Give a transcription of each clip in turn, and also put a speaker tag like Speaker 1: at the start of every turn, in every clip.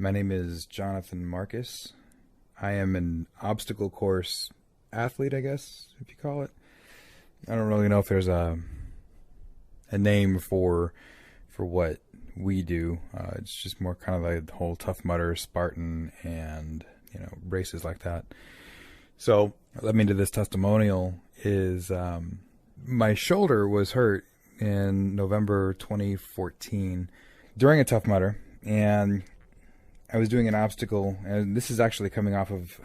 Speaker 1: My name is Jonathan Marcus. I am an obstacle course athlete, I guess, if you call it. I don't really know if there's a name for what we do. It's just more kind of like the whole Tough Mudder, Spartan, and races like that. So what led me to this testimonial is my shoulder was hurt in November 2014 during a Tough Mudder, and I was doing an obstacle, and this is actually coming off of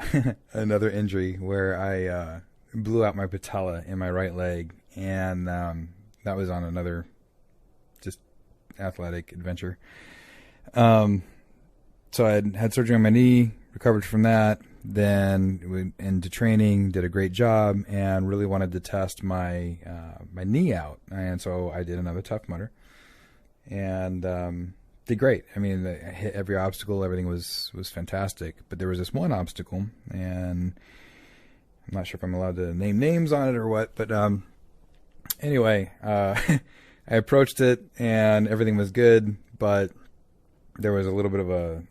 Speaker 1: another injury where I blew out my patella in my right leg, and that was on another just athletic adventure. So I had surgery on my knee, recovered from that, then went into training, did a great job, and really wanted to test my my knee out, and so I did another Tough Mudder, and did great. I mean, I hit every obstacle, everything was fantastic, but there was this one obstacle, and I'm not sure if I'm allowed to name names on it or what, but anyway, I approached it, and everything was good, but there was a little bit of a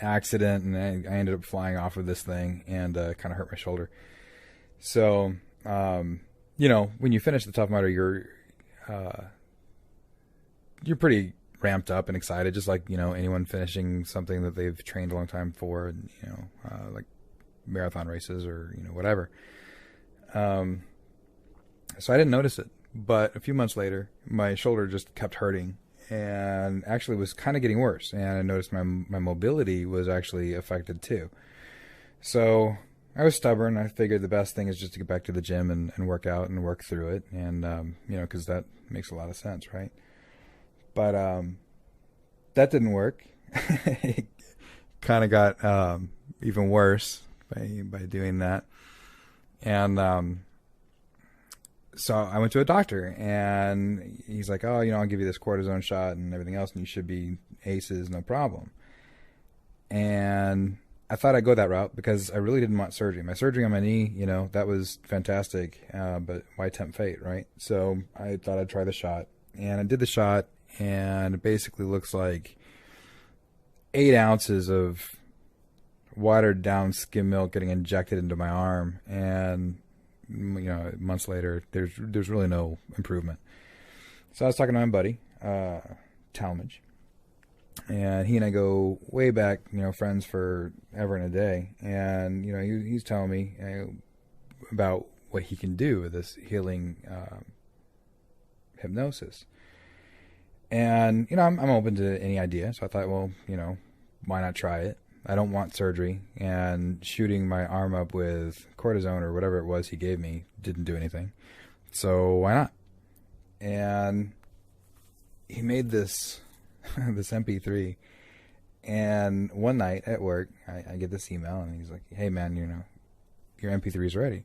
Speaker 1: accident, and I ended up flying off of this thing and kind of hurt my shoulder. So, when you finish the Tough Mudder, you're pretty ramped up and excited, just like anyone finishing something that they've trained a long time for, like marathon races or whatever. So I didn't notice it, but a few months later, my shoulder just kept hurting, and actually was kind of getting worse. And I noticed my mobility was actually affected too. So I was stubborn. I figured the best thing is just to get back to the gym and work out and work through it, and because that makes a lot of sense, right? But that didn't work. It kind of got even worse by doing that. And so I went to a doctor, and he's like, oh, I'll give you this cortisone shot and everything else, and you should be aces, no problem. And I thought I'd go that route because I really didn't want surgery. My surgery on my knee, that was fantastic, but why tempt fate, right? So I thought I'd try the shot, and I did the shot, and it basically looks like 8 ounces of watered down skim milk getting injected into my arm, and months later there's really no improvement. So I was talking to my buddy Talmadge, and he and I go way back, friends for ever and a day, and he's telling me about what he can do with this healing hypnosis. And, I'm open to any idea. So I thought, well, why not try it? I don't want surgery. And shooting my arm up with cortisone or whatever it was he gave me didn't do anything. So why not? And he made this MP3. And one night at work, I get this email, and he's like, hey, man, your MP3 is ready.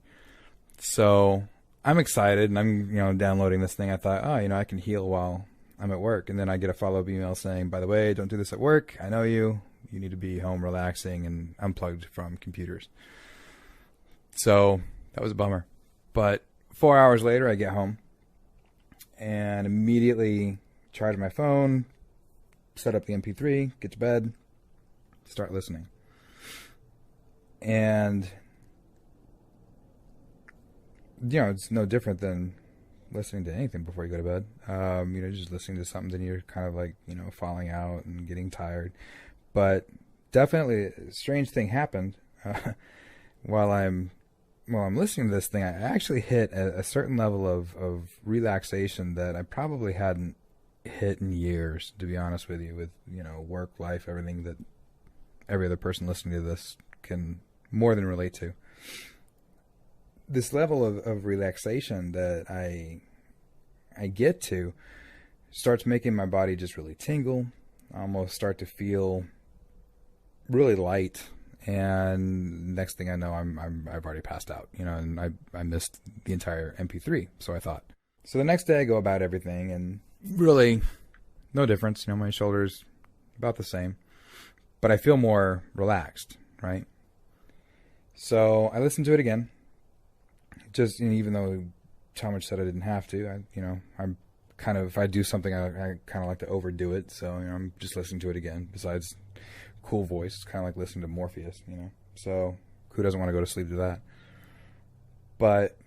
Speaker 1: So I'm excited, and I'm, downloading this thing. I thought, I can heal while I'm at work. And then I get a follow-up email saying, by the way, don't do this at work. I know you need to be home relaxing and unplugged from computers. So that was a bummer. But 4 hours later, I get home and immediately charge my phone, set up the MP3, get to bed, start listening. And, it's no different than listening to anything before you go to bed. Just listening to something, then you're kind of like, falling out and getting tired. But definitely a strange thing happened while I'm listening to this thing. I actually hit a certain level of relaxation that I probably hadn't hit in years, to be honest with you, with, work, life, everything that every other person listening to this can more than relate to. This level of relaxation that I get to starts making my body just really tingle, almost start to feel really light, and next thing I know, I've already passed out, and I missed the entire MP3. So I thought. So the next day I go about everything, and really no difference. My shoulder's about the same, but I feel more relaxed, right? So I listened to it again. Just even though Talmadge said I didn't have to, I kind of, if I do something, I kind of like to overdo it. So, I'm just listening to it again. Besides cool voice, it's kind of like listening to Morpheus, So who doesn't want to go to sleep to that? But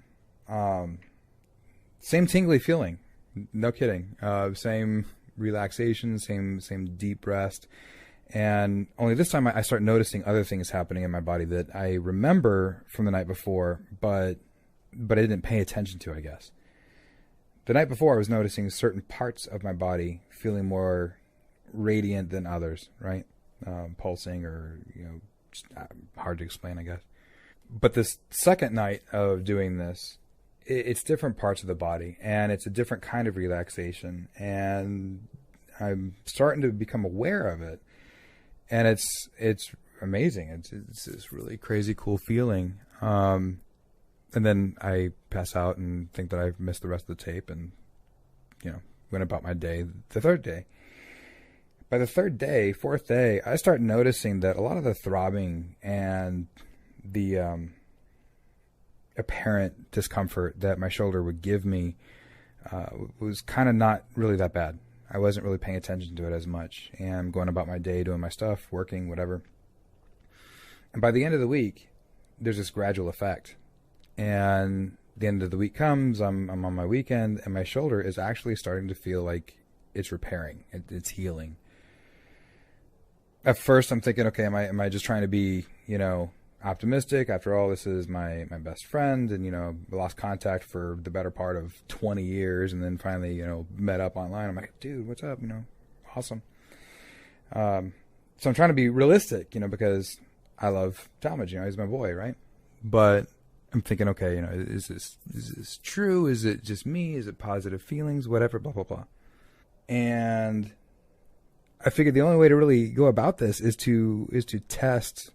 Speaker 1: same tingly feeling, no kidding. Same relaxation, same deep rest. And only this time I start noticing other things happening in my body that I remember from the night before, but I didn't pay attention to, I guess. The night before, I was noticing certain parts of my body feeling more radiant than others, right? Pulsing or, just hard to explain, I guess. But this second night of doing this, it's different parts of the body, and it's a different kind of relaxation. And I'm starting to become aware of it. And it's amazing. It's this really crazy, cool feeling. And then I pass out and think that I've missed the rest of the tape and, went about my day the third day. By the fourth day, I start noticing that a lot of the throbbing and the apparent discomfort that my shoulder would give me was kind of not really that bad. I wasn't really paying attention to it as much, and I'm going about my day, doing my stuff, working, whatever. And by the end of the week, there's this gradual effect. And the end of the week comes, I'm on my weekend, and my shoulder is actually starting to feel like it's repairing, it's healing. At first, I'm thinking, okay, am I just trying to be, optimistic? After all, this is my best friend, and lost contact for the better part of 20 years, and then finally met up online. I'm like, dude, what's up? Awesome. So I'm trying to be realistic, because I love Talmadge, he's my boy, right? But I'm thinking, okay, is this true? Is it just me? Is it positive feelings? Whatever, blah blah blah. And I figured the only way to really go about this is to test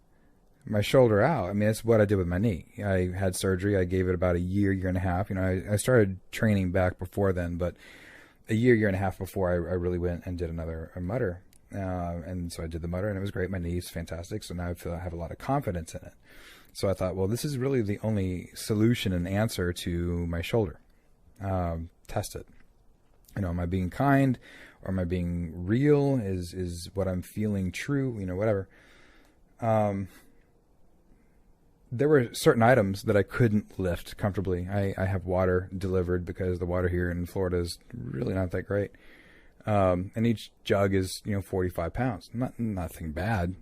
Speaker 1: my shoulder out. I mean, that's what I did with my knee. I had surgery. I gave it about a year and a half. I started training back before then, but a year and a half before I really went and did a mutter. And so I did the mutter, and it was great. My knee's fantastic. So now I feel I have a lot of confidence in it. So I thought, well, this is really the only solution and answer to my shoulder. Test it. Am I being kind, or am I being real? Is what I'm feeling true? Whatever. There were certain items that I couldn't lift comfortably. I have water delivered because the water here in Florida is really not that great. And each jug is, 45 pounds. Nothing bad.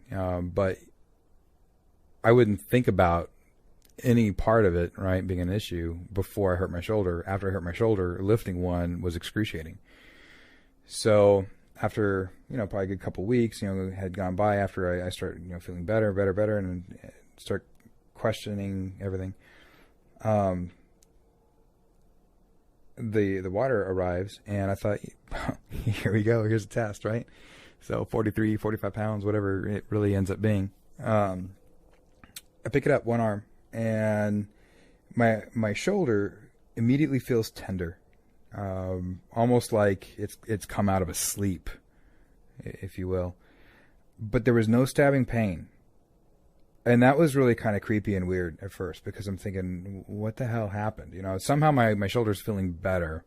Speaker 1: But I wouldn't think about any part of it, right, being an issue before I hurt my shoulder. After I hurt my shoulder, lifting one was excruciating. So after, probably a good couple of weeks, had gone by after I started, feeling better, and start questioning everything. The water arrives, and I thought, here we go. Here's a test, right? So 43, 45 pounds, whatever it really ends up being. I pick it up, one arm, and my shoulder immediately feels tender, almost like it's come out of a sleep, if you will. But there was no stabbing pain. And that was really kind of creepy and weird at first, because I'm thinking, what the hell happened? Somehow my shoulder's feeling better.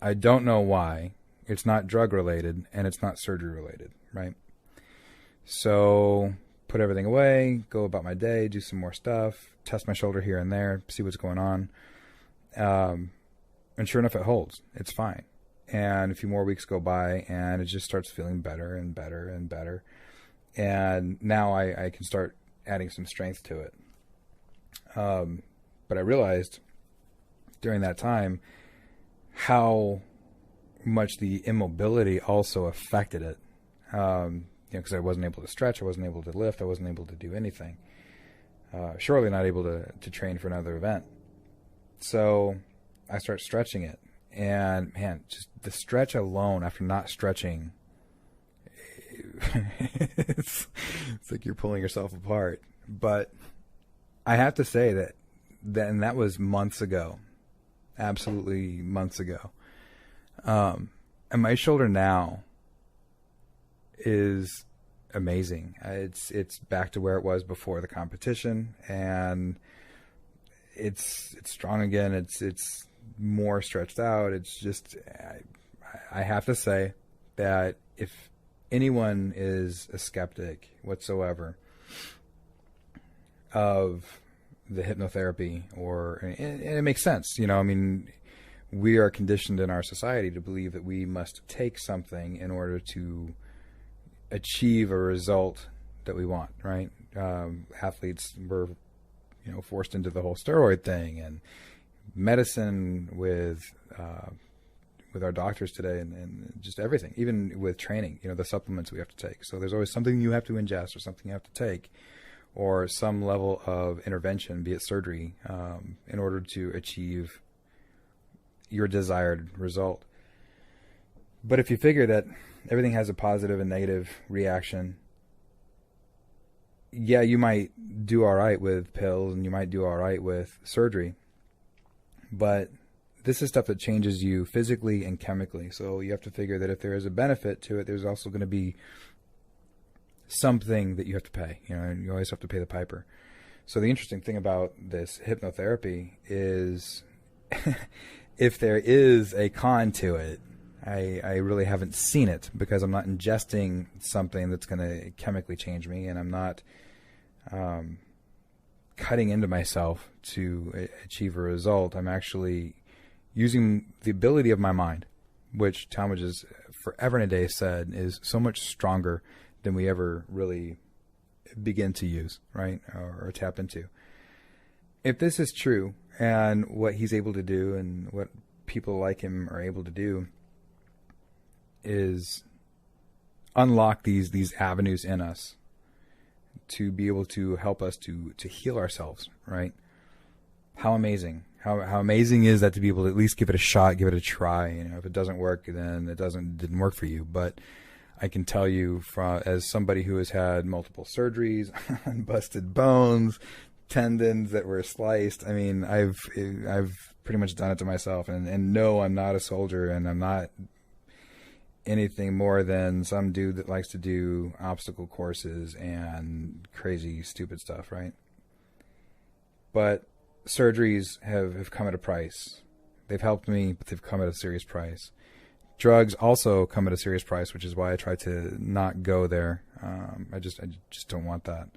Speaker 1: I don't know why. It's not drug related, and it's not surgery related, right? So put everything away, go about my day, do some more stuff, test my shoulder here and there, see what's going on. And sure enough, it holds. It's fine. And a few more weeks go by, and it just starts feeling better and better and better. And now I can start adding some strength to it. But I realized during that time how much the immobility also affected it. Because I wasn't able to stretch, I wasn't able to lift, I wasn't able to do anything. Surely not able to train for another event. So I start stretching it. And man, just the stretch alone, after not stretching, it's like you're pulling yourself apart. But I have to say and that was months ago, absolutely months ago. And my shoulder now is amazing. It's back to where it was before the competition, and it's strong again. It's more stretched out. It's just, I have to say that if anyone is a skeptic whatsoever of the hypnotherapy, and it makes sense, I mean, we are conditioned in our society to believe that we must take something in order to achieve a result that we want, right? Athletes were, forced into the whole steroid thing, and medicine with our doctors today, and just everything, even with training, the supplements we have to take. So there's always something you have to ingest or something you have to take, or some level of intervention, be it surgery, in order to achieve your desired result. But if you figure that everything has a positive and negative reaction, yeah, you might do all right with pills and you might do all right with surgery, but this is stuff that changes you physically and chemically. So you have to figure that if there is a benefit to it, there's also going to be something that you have to pay. You always have to pay the piper. So the interesting thing about this hypnotherapy is if there is a con to it, I really haven't seen it, because I'm not ingesting something that's going to chemically change me, and I'm not cutting into myself to achieve a result. I'm actually using the ability of my mind, which Talmage has forever and a day said is so much stronger than we ever really begin to use, right, or tap into. If this is true, and what he's able to do and what people like him are able to do is unlock these avenues in us to be able to help us to heal ourselves, right? How amazing. How amazing is that, to be able to at least give it a shot, give it a try. If it doesn't work, then it didn't work for you. But I can tell you, as somebody who has had multiple surgeries, busted bones, tendons that were sliced, I mean, I've pretty much done it to myself. And no, I'm not a soldier, and I'm not anything more than some dude that likes to do obstacle courses and crazy, stupid stuff, right? But surgeries have come at a price. They've helped me, but they've come at a serious price. Drugs also come at a serious price, which is why I try to not go there. I just don't want that.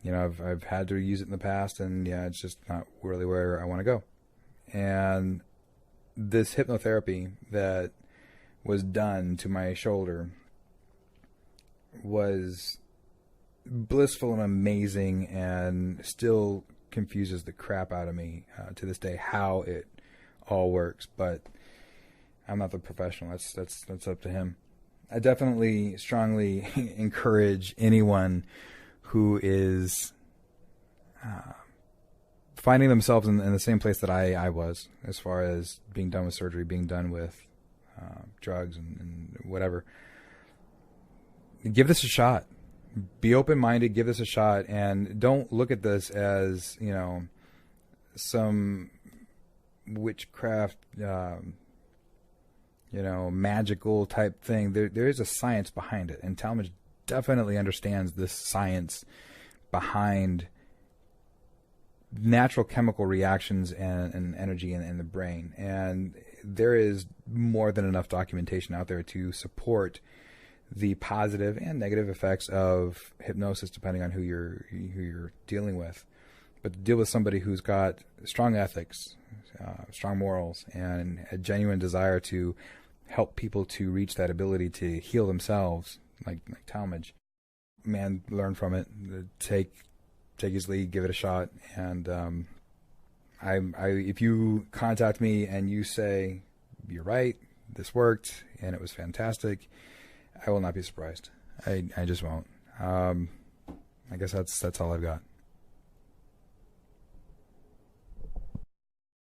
Speaker 1: I've had to use it in the past, and yeah, it's just not really where I want to go. And this hypnotherapy that was done to my shoulder was blissful and amazing, and still confuses the crap out of me to this day how it all works. But I'm not the professional. That's up to him. I definitely strongly encourage anyone who is finding themselves in the same place that I was, as far as being done with surgery, being done with drugs and whatever. Give this a shot. Be open-minded. Give this a shot, and don't look at this as some witchcraft, magical type thing. There is a science behind it, and Talmage definitely understands this science behind natural chemical reactions and energy in the brain. And there is more than enough documentation out there to support the positive and negative effects of hypnosis, depending on who you're dealing with. But to deal with somebody who's got strong ethics, strong morals, and a genuine desire to help people to reach that ability to heal themselves, like Talmage, man, learn from it. Take his lead, give it a shot. And if you contact me and you say, you're right, this worked, and it was fantastic, I will not be surprised. I just won't. I guess that's all I've got.